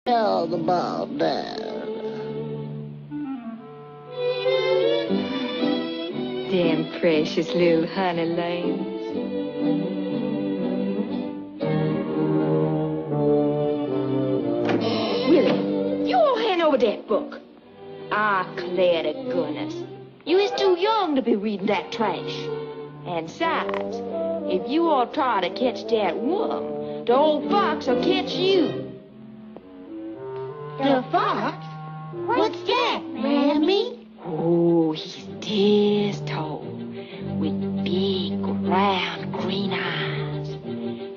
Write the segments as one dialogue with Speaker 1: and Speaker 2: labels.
Speaker 1: Tell about that.
Speaker 2: Them precious little honey lambs. Willie, you all hand over that book. I declare to goodness, you is too young to be reading that trash. And besides, if you all try to catch that worm, the old fox will catch you.
Speaker 1: The fox? What's that, Mammy?
Speaker 2: Oh, he's this tall, with big, round, green eyes,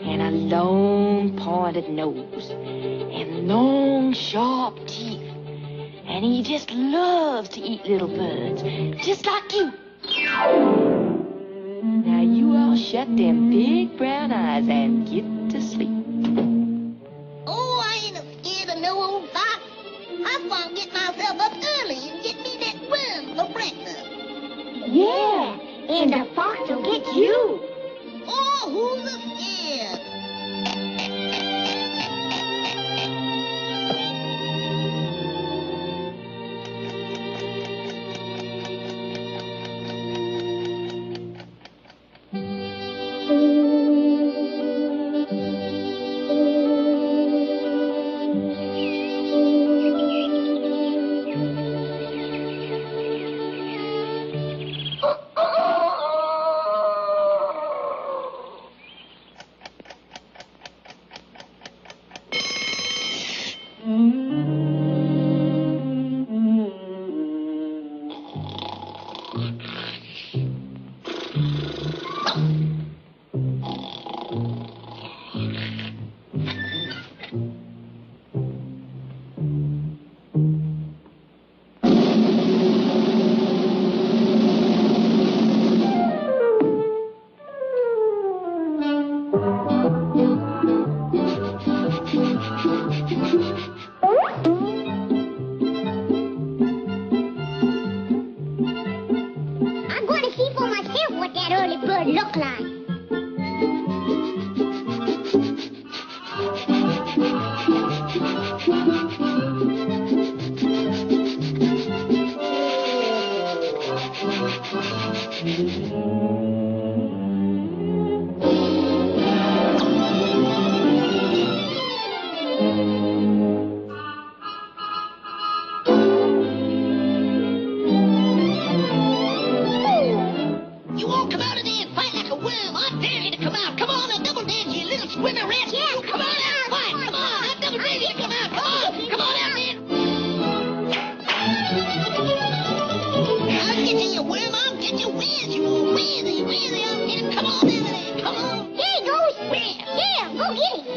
Speaker 2: and a long, pointed nose, and long, sharp teeth. And he just loves to eat little birds, just like you. Now you all shut them big brown eyes and get to sleep.
Speaker 1: Oh, I ain't scared of no old fox. I'm gonna get myself up early and get me that worm for breakfast.
Speaker 3: Yeah, and the fox will get you.
Speaker 1: Oh, who's scared?
Speaker 3: I'm going to see for myself what that early bird looked like.
Speaker 1: You all come out of there and fight like a worm. I dare you to come out. Come on, double dare you little swimmer rats.
Speaker 3: Yes,
Speaker 1: Come on out, fight. Come on, I double dare you to come out. Come on, come on out there. I'll get you, you worm. I'll get you. Where's you? Where's he? Where's he? I'll get him. Come on out of there. Come on.
Speaker 3: Here he goes.
Speaker 1: Where?
Speaker 3: Yeah, go get him.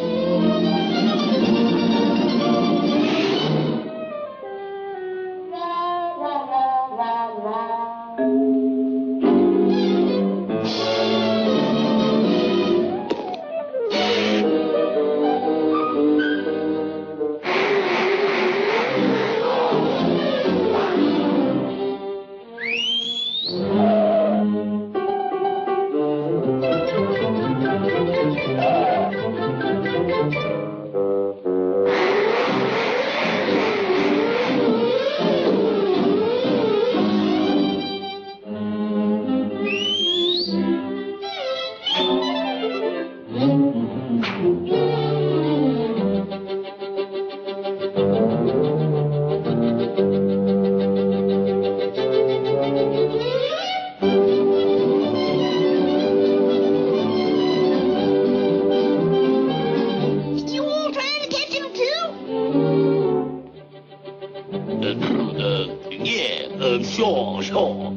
Speaker 1: You all trying to catch him too?
Speaker 4: Yeah, sure.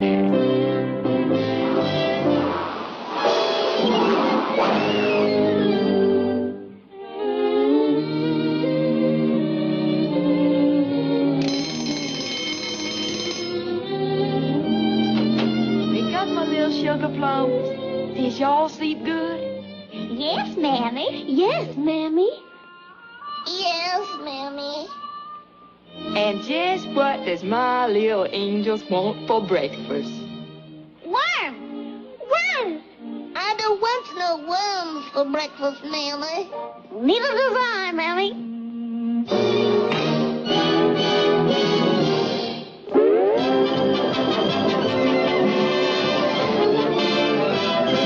Speaker 2: Wake up, my little sugar plums. Did y'all sleep good?
Speaker 3: Yes, Mammy. Yes, Mammy.
Speaker 1: Yes, Mammy.
Speaker 2: And just what does my little angels want for breakfast?
Speaker 3: Worm! Worm!
Speaker 1: I don't want no worms for breakfast, Mammy.
Speaker 3: Neither does I, Mammy.